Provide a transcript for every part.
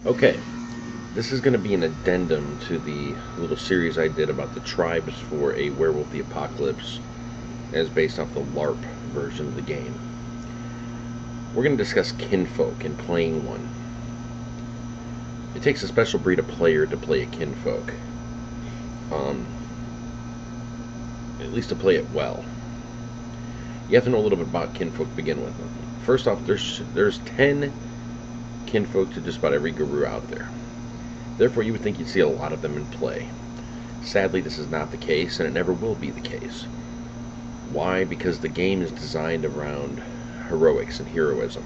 Okay, this is going to be an addendum to the little series I did about the tribes for a Werewolf the Apocalypse, as based off the LARP version of the game. We're going to discuss Kinfolk and playing one. It takes a special breed of player to play a Kinfolk. At least to play it well. You have to know a little bit about Kinfolk to begin with. First off, there's 10 Kinfolk to just about every guru out there. Therefore, you would think you'd see a lot of them in play. Sadly, this is not the case, and it never will be the case. Why? Because the game is designed around heroics and heroism.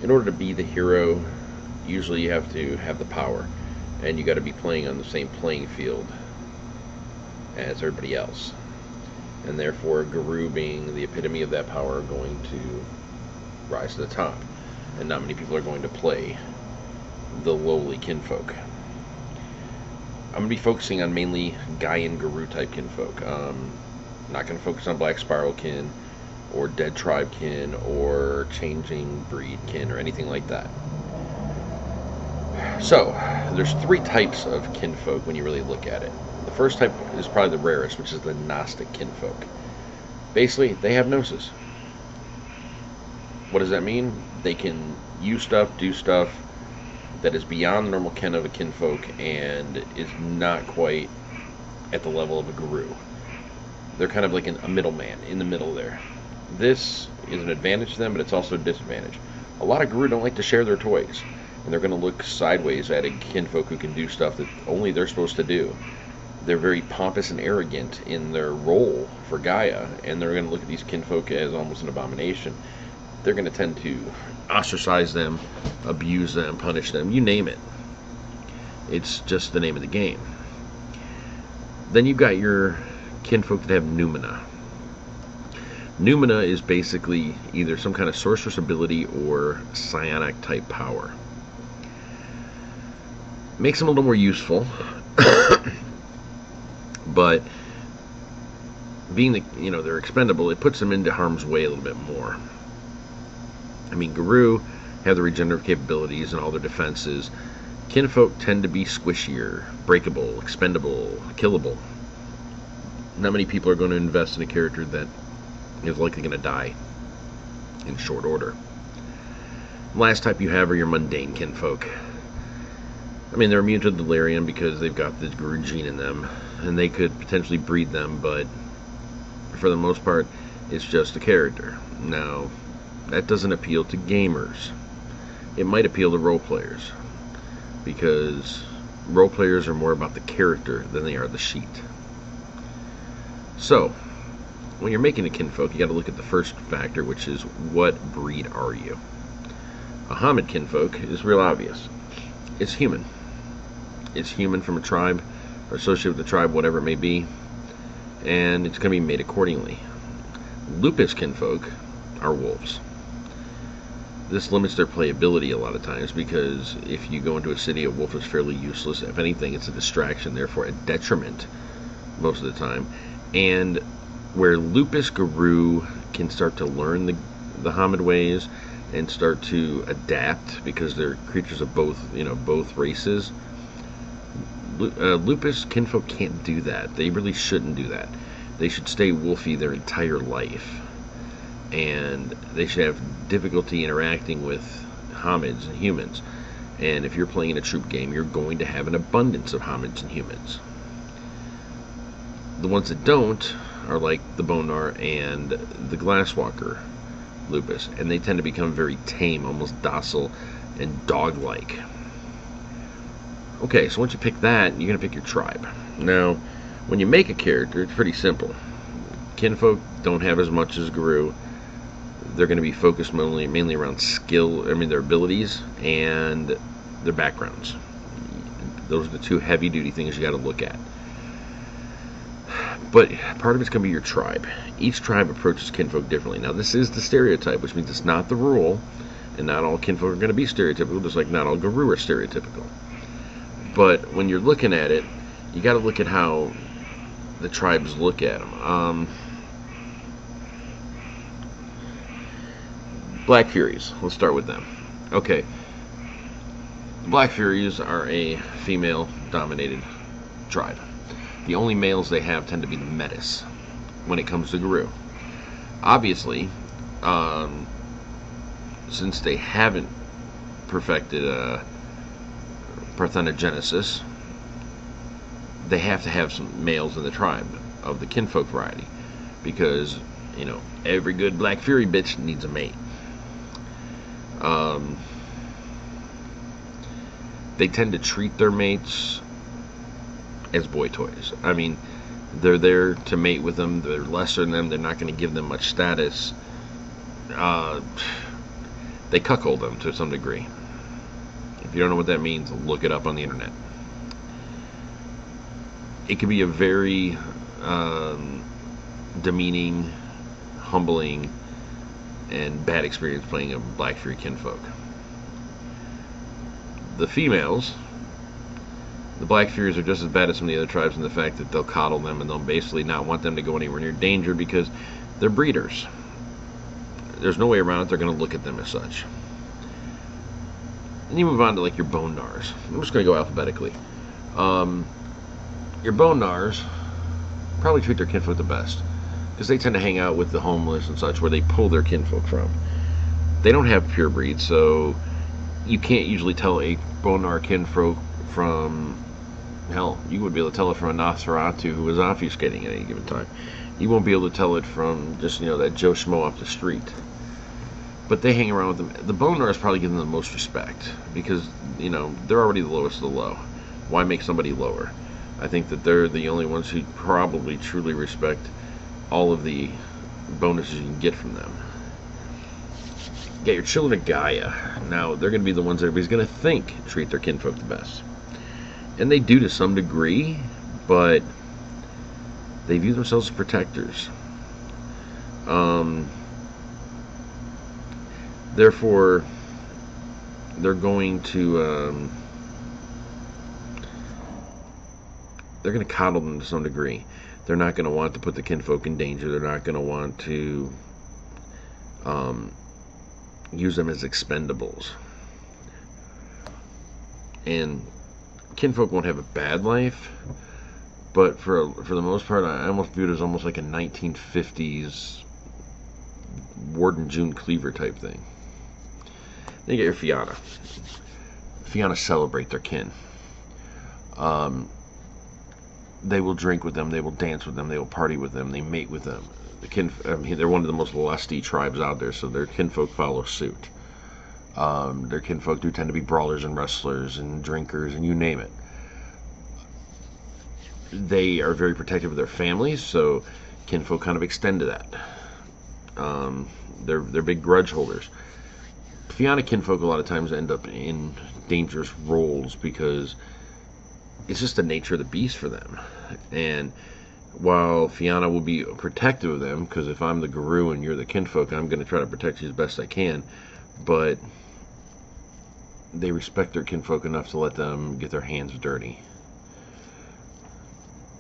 In order to be the hero, usually you have to have the power, and you got to be playing on the same playing field as everybody else. And therefore, Guru, being the epitome of that power, are going to rise to the top. And not many people are going to play the lowly Kinfolk. I'm going to be focusing on mainly Gaian Guru type Kinfolk. Not going to focus on Black Spiral Kin, or Dead Tribe Kin, or Changing Breed Kin, or anything like that. So, there's 3 types of Kinfolk when you really look at it. The first type is probably the rarest, which is the Gnostic Kinfolk. Basically, they have gnosis. What does that mean? They can use stuff, do stuff that is beyond the normal ken of a Kinfolk and is not quite at the level of a Guru. They're kind of like a middleman in the middle there. This is an advantage to them, but it's also a disadvantage. A lot of Guru don't like to share their toys, and they're going to look sideways at a Kinfolk who can do stuff that only they're supposed to do. They're very pompous and arrogant in their role for Gaia, and they're going to look at these Kinfolk as almost an abomination. They're going to tend to ostracize them, abuse them, punish them, you name it. It's just the name of the game. Then you've got your Kinfolk that have Noumena. Noumena is basically either some kind of sorceress ability or psionic type power. Makes them a little more useful. But being they're expendable, it puts them into harm's way a little bit more. I mean, Guru have the regenerative capabilities and all their defenses. Kinfolk tend to be squishier, breakable, expendable, killable. Not many people are going to invest in a character that is likely going to die in short order. Last type you have are your mundane Kinfolk. I mean, they're immune to delirium because they've got the Guru gene in them, and they could potentially breed them, but for the most part, it's just a character. Now, that doesn't appeal to gamers. It might appeal to role players, because role players are more about the character than they are the sheet. So, when you're making a Kinfolk, you got to look at the first factor, which is what breed are you? A Homid Kinfolk is real obvious. It's human. It's human from a tribe, or associated with the tribe, whatever it may be, and it's going to be made accordingly. Lupus Kinfolk are wolves. This limits their playability a lot of times, because if you go into a city, a wolf is fairly useless. If anything, it's a distraction, therefore a detriment most of the time. And where Lupus Guru can start to learn the Homid ways and start to adapt, because they're creatures of both races, Lupus Kinfolk can't do that. They really shouldn't do that. They should stay wolfy their entire life, and they should have difficulty interacting with Homids and humans. And if you're playing in a troop game, you're going to have an abundance of Homids and humans. The ones that don't are like the Bonar and the Glasswalker Lupus, and they tend to become very tame, almost docile and dog-like. Okay, so once you pick that, you're going to pick your tribe. Now, when you make a character, it's pretty simple. Kinfolk don't have as much as Guru. They're going to be focused mainly around skill, their abilities and their backgrounds. Those are the 2 heavy-duty things you got to look at. But part of it's going to be your tribe. Each tribe approaches Kinfolk differently. Now, this is the stereotype, which means it's not the rule, and not all Kinfolk are going to be stereotypical, just like not all Guru are stereotypical. But when you're looking at it, you got to look at how the tribes look at them. Black Furies. Let's start with them. Okay. The Black Furies are a female-dominated tribe. The only males they have tend to be the Metis when it comes to Guru. Obviously, since they haven't perfected parthenogenesis, they have to have some males in the tribe of the Kinfolk variety, because, you know, every good Black Fury bitch needs a mate. They tend to treat their mates as boy toys. I mean, they're there to mate with them. They're lesser than them. They're not going to give them much status. They cuckold them to some degree. If you don't know what that means, look it up on the internet. It can be a very demeaning, humbling, and bad experience playing a Black Fury Kinfolk. The females, the Black Furies, are just as bad as some of the other tribes in the fact that they'll coddle them and they'll basically not want them to go anywhere near danger because they're breeders. There's no way around it. They're going to look at them as such. And you move on to like your Bone Nars. I'm just going to go alphabetically. Your Bone Nars probably treat their kinfolk the best because they tend to hang out with the homeless and such, where they pull their kinfolk from. They don't have pure breed, so you can't usually tell a Bone Nar kinfolk from, hell, you would be able to tell it from a Nosferatu who was obfuscating at any given time. You won't be able to tell it from just, you know, that Joe Schmo off the street. But they hang around with them. The Bone Nars probably give them the most respect because, you know, they're already the lowest of the low. Why make somebody lower? I think that they're the only ones who probably truly respect all of the bonuses you can get from them. You got your Children of Gaia. Now, they're going to be the ones everybody's going to think treat their kinfolk the best. And they do to some degree, but they view themselves as protectors. Therefore, they're going to coddle them to some degree. They're not going to want to put the kinfolk in danger. They're not going to want to use them as expendables. And kinfolk won't have a bad life, but for the most part, I almost view it as almost like a 1950s Warden June Cleaver type thing. Then you get your Fianna. Fianna celebrate their kin. They will drink with them. They will dance with them. They will party with them. They mate with them. They're one of the most lusty tribes out there, so their kinfolk follow suit. Their kinfolk do tend to be brawlers and wrestlers and drinkers and you name it. They are very protective of their families, so kinfolk kind of extend to that. They're big grudge holders. Fianna kinfolk a lot of times end up in dangerous roles because it's just the nature of the beast for them. And while Fianna will be protective of them, because if I'm the guru and you're the kinfolk, I'm going to try to protect you as best I can, but they respect their kinfolk enough to let them get their hands dirty.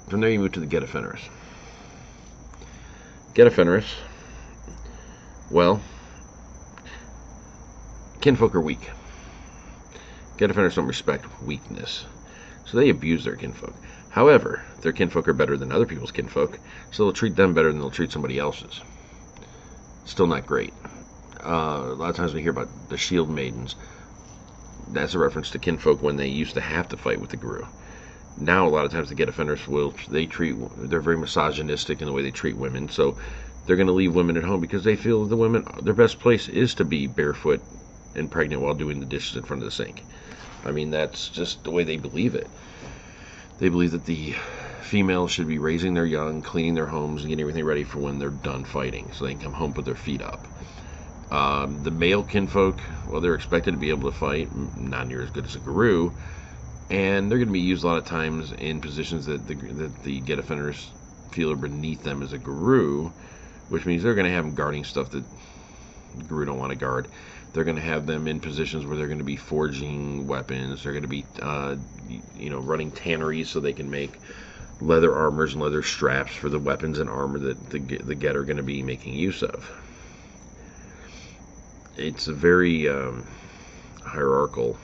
From there you move to the Get-Offenderers. Get-Offenderers, well, kinfolk are weak. Get-Offenders don't respect weakness, so they abuse their kinfolk. However, their kinfolk are better than other people's kinfolk, so they'll treat them better than they'll treat somebody else's. Still not great. A lot of times we hear about the shield maidens. That's a reference to kinfolk when they used to have to fight with the guru. Now a lot of times the Get-Offenders they're very misogynistic in the way they treat women, so they're going to leave women at home because they feel the women, their best place is to be barefoot and pregnant while doing the dishes in front of the sink. I mean, that's just the way they believe it. They believe that the females should be raising their young, cleaning their homes, and getting everything ready for when they're done fighting, so they can come home, put their feet up. The male kinfolk, well, they're expected to be able to fight, not near as good as a guru, and they're going to be used a lot of times in positions that the Get-Offenders feel are beneath them as a guru, which means they're going to have them guarding stuff that the guru don't want to guard. They're going to have them in positions where they're going to be forging weapons. They're going to be, running tanneries so they can make leather armors and leather straps for the weapons and armor that the Get are going to be making use of. it's a very hierarchical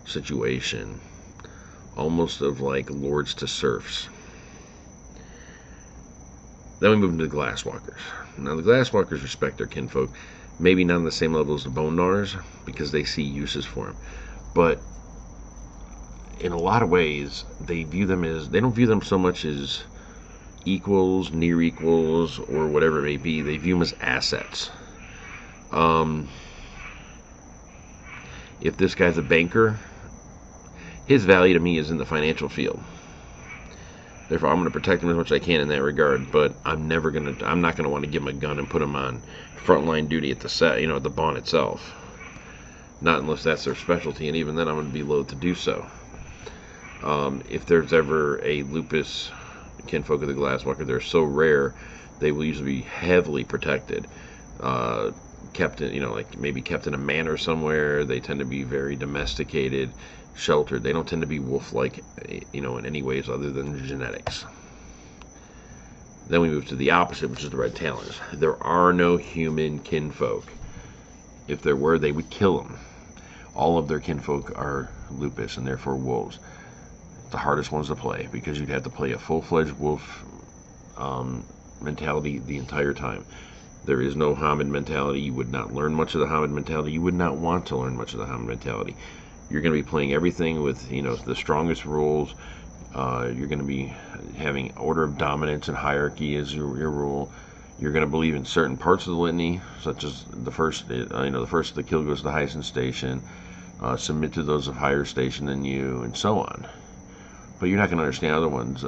situation, almost of like lords to serfs. Then we move into the Glasswalkers. Now the Glasswalkers respect their kinfolk, maybe not on the same level as the Bone Gnawers, because they see uses for them, but in a lot of ways they don't view them so much as equals, near equals, or whatever it may be. They view them as assets. If this guy's a banker, his value to me is in the financial field. Therefore, I'm going to protect him as much as I can in that regard. But I'm not going to want to give him a gun and put him on frontline duty at the set, at the Bond itself. Not unless that's their specialty, and even then, I'm going to be loath to do so. If there's ever a lupus kinfolk of the Glasswalker, they're so rare, they will usually be heavily protected. Kept in, maybe kept in a manor somewhere. They tend to be very domesticated, sheltered. They don't tend to be wolf-like, in any ways other than genetics. Then we move to the opposite, which is the Red Talons. There are no human kinfolk. If there were, they would kill them. All of their kinfolk are lupus, and therefore wolves. The hardest ones to play, because you'd have to play a full-fledged wolf mentality the entire time. There is no Hamid mentality. You would not learn much of the Hamid mentality. You would not want to learn much of the Hamid mentality. You're going to be playing everything with, the strongest rules. You're going to be having order of dominance and hierarchy as your rule. You're going to believe in certain parts of the litany, such as the first of the kill goes to the highest in station. Submit to those of higher station than you, and so on. But you're not going to understand other ones.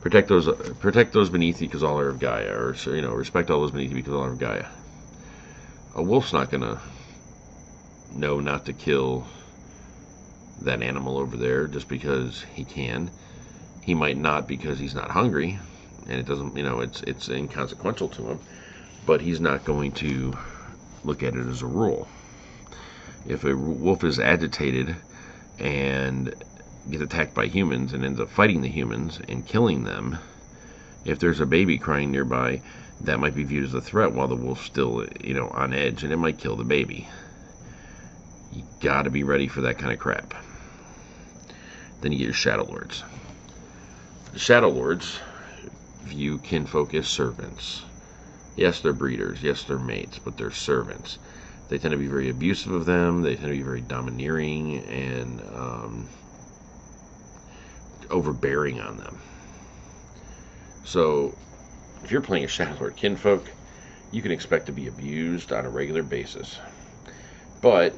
Protect those beneath you because all are of Gaia, or respect all those beneath you because all are of Gaia. A wolf's not going to know not to kill that animal over there just because he can. He might not because he's not hungry, and it doesn't, it's inconsequential to him. But he's not going to look at it as a rule. If a wolf is agitated and gets attacked by humans and ends up fighting the humans and killing them, if there's a baby crying nearby, that might be viewed as a threat while the wolf's still, on edge, and it might kill the baby. You gotta be ready for that kind of crap. Then you get your Shadow Lords. The Shadow Lords view kinfolk as servants. Yes, they're breeders. Yes, they're mates, but they're servants. They tend to be very abusive of them. They tend to be very domineering and overbearing on them. So, if you're playing a Shadow Lord kinfolk, you can expect to be abused on a regular basis. But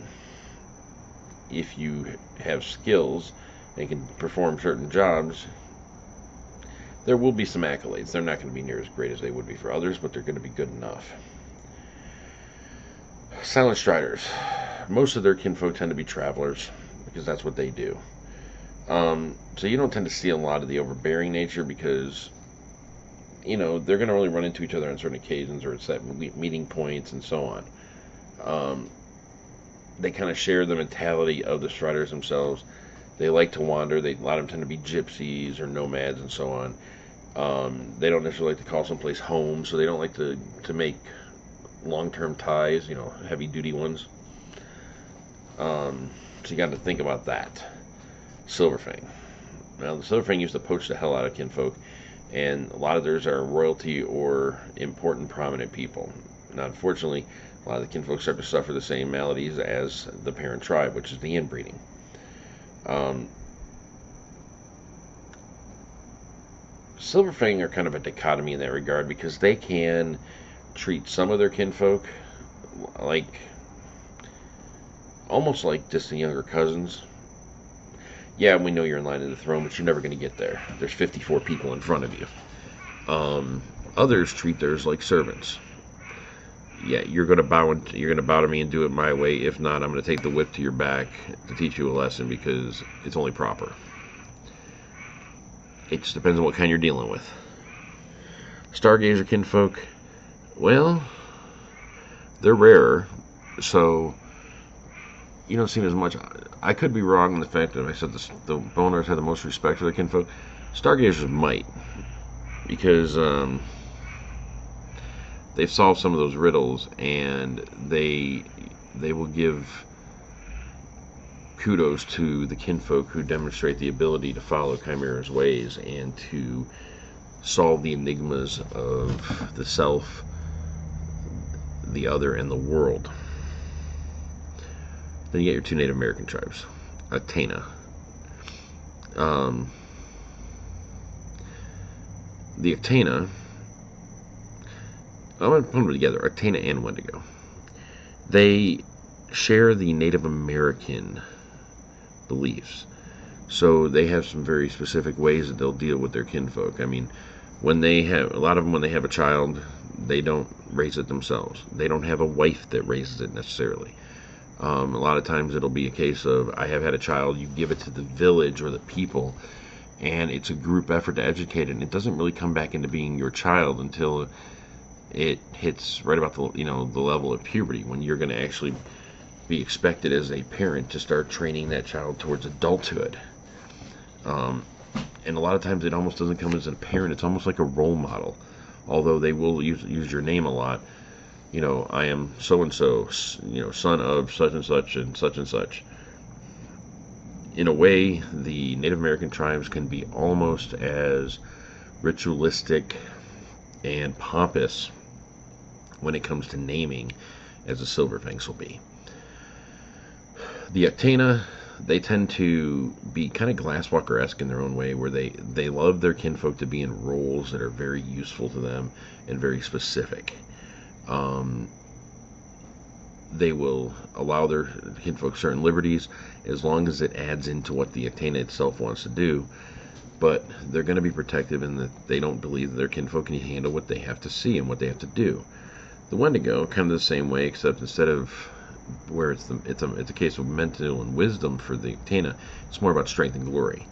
if you have skills and can perform certain jobs, there will be some accolades. They're not going to be near as great as they would be for others, but they're going to be good enough. Silent Striders. Most of their kinfolk tend to be travelers, because that's what they do. So you don't tend to see a lot of the overbearing nature, because they're going to only run into each other on certain occasions or at set meeting points and so on. They kind of share the mentality of the Striders themselves. They like to wander. A lot of them tend to be gypsies or nomads and so on. They don't necessarily like to call someplace home, so they don't like to make long-term ties, heavy-duty ones. So you got to think about that. Silverfang. Now, the Silverfang used to poach the hell out of kinfolk, and a lot of theirs are royalty or important, prominent people. Now, unfortunately, a lot of the kinfolk start to suffer the same maladies as the parent tribe, which is the inbreeding. Silverfang are kind of a dichotomy in that regard, because they can treat some of their kinfolk almost like distant younger cousins. Yeah, we know you're in line of the throne, but you're never going to get there. There's 54 people in front of you. Others treat theirs like servants. Yeah, you're going to bow to me and do it my way. If not, I'm going to take the whip to your back to teach you a lesson, because it's only proper. It just depends on what kind you're dealing with. Stargazer kinfolk, well, they're rarer, so you don't see them as much. I could be wrong in the fact that I said the boners have the most respect for their kinfolk. Stargazers might, because they've solved some of those riddles, and they will give kudos to the kinfolk who demonstrate the ability to follow Chimera's ways and to solve the enigmas of the self, the other, and the world. Then you get your two Native American tribes. Atena. The Atena, I'm going to put them together, Atena and Wendigo. They share the Native American beliefs. So they have some very specific ways that they'll deal with their kinfolk. I mean, when they have, a lot of them, when they have a child, they don't raise it themselves. They don't have a wife that raises it necessarily. A lot of times it'll be a case of, I have had a child, you give it to the village or the people, and it's a group effort to educate it, and it doesn't really come back into being your child until it hits right about the, the level of puberty, when you're going to actually be expected as a parent to start training that child towards adulthood. And a lot of times it almost doesn't come as a parent, it's almost like a role model, although they will use your name a lot. I am so-and-so, son of such and such and such and such. In a way, the Native American tribes can be almost as ritualistic and pompous when it comes to naming as the Silverfangs will be. The Atena, they tend to be kind of Glasswalker-esque in their own way, where they love their kinfolk to be in roles that are very useful to them and very specific. They will allow their kinfolk certain liberties as long as it adds into what the Atena itself wants to do, but they're going to be protective in that they don't believe that their kinfolk can handle what they have to see and what they have to do. The Wendigo, kind of the same way, except instead of where it's a case of mental and wisdom for the Atena, it's more about strength and glory.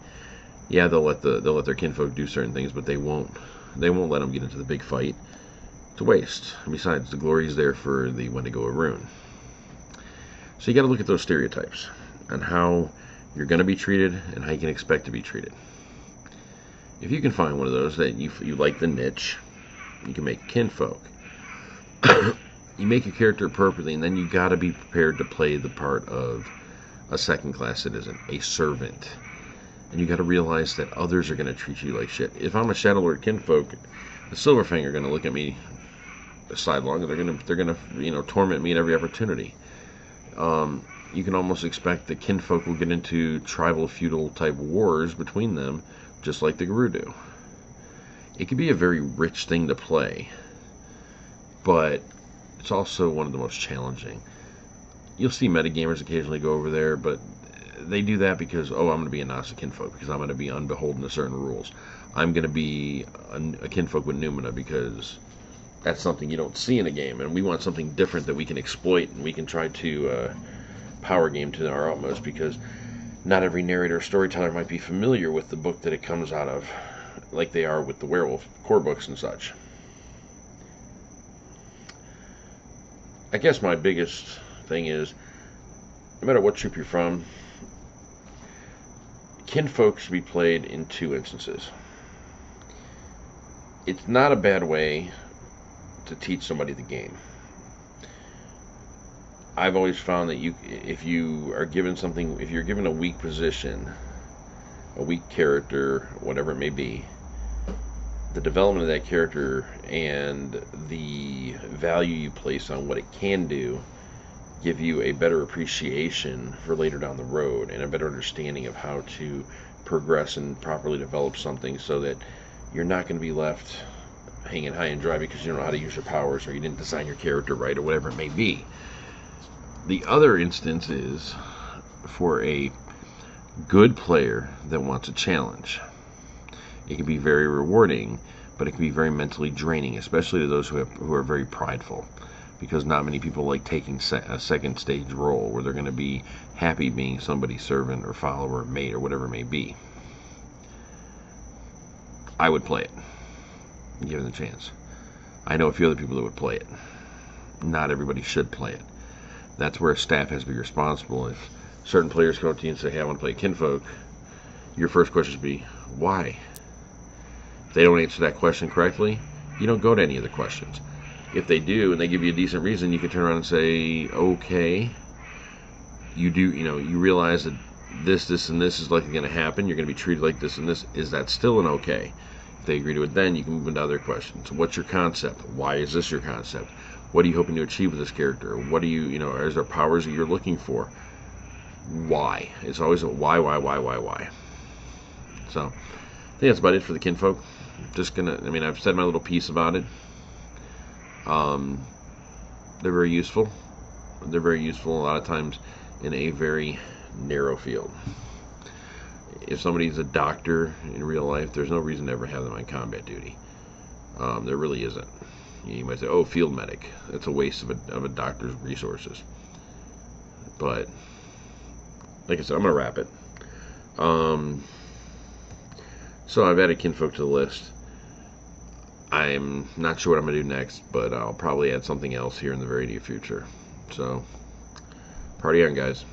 Yeah, they'll let their kinfolk do certain things, but they won't let them get into the big fight. It's a waste. And besides, the glory is there for the Wendigo Arun. So you got to look at those stereotypes and how you're going to be treated and how you can expect to be treated. If you can find one of those that you like the niche, you can make kinfolk. You make your character appropriately, and then you got to be prepared to play the part of a second-class citizen, a servant. And you got to realize that others are going to treat you like shit. If I'm a Shadowlord kinfolk, the Silverfang are going to look at me sidelong, and they're gonna torment me at every opportunity. You can almost expect that kinfolk will get into tribal feudal type wars between them, just like the Guru do. It can be a very rich thing to play, but it's also one of the most challenging. You'll see metagamers occasionally go over there, but they do that because, I'm going to be a Nasa kinfolk, because I'm going to be unbeholden to certain rules. I'm going to be a kinfolk with Numina because that's something you don't see in a game, and we want something different that we can exploit, and we can try to power game to our utmost, because not every narrator or storyteller might be familiar with the book that it comes out of, like they are with the Werewolf core books and such. I guess my biggest thing is, no matter what troop you're from, kinfolk should be played in two instances. It's not a bad way to teach somebody the game. I've always found that if you are given something, if you're given a weak position, a weak character, whatever it may be, the development of that character and the value you place on what it can do give you a better appreciation for later down the road, and a better understanding of how to progress and properly develop something, so that you're not going to be left hanging high and dry because you don't know how to use your powers, or you didn't design your character right, or whatever it may be. The other instance is for a good player that wants a challenge. It can be very rewarding, but it can be very mentally draining, especially to those who are very prideful, because not many people like taking a second stage role where they're going to be happy being somebody's servant or follower or mate or whatever it may be. I would play it, given the chance. I know a few other people that would play it. Not everybody should play it. That's where staff has to be responsible. If certain players come up to you and say, hey, I want to play Kinfolk, your first question should be, why? If they don't answer that question correctly, you don't go to any of the questions. If they do, and they give you a decent reason, you can turn around and say, okay, you realize that this, and this is likely going to happen. You're going to be treated like this and this. Is that still an okay? If they agree to it, then you can move into other questions. What's your concept? Why is this your concept? What are you hoping to achieve with this character? What do is there powers that you're looking for? Why? It's always a why. So, I think that's about it for the Kinfolk. I've said my little piece about it. They're very useful. They're very useful a lot of times in a very narrow field. If somebody's a doctor in real life, there's no reason to ever have them on combat duty. There really isn't. You might say, oh, field medic. That's a waste of a doctor's resources. But, like I said, I'm going to wrap it. So I've added Kinfolk to the list. I'm not sure what I'm going to do next, but I'll probably add something else here in the very near future. So, party on, guys.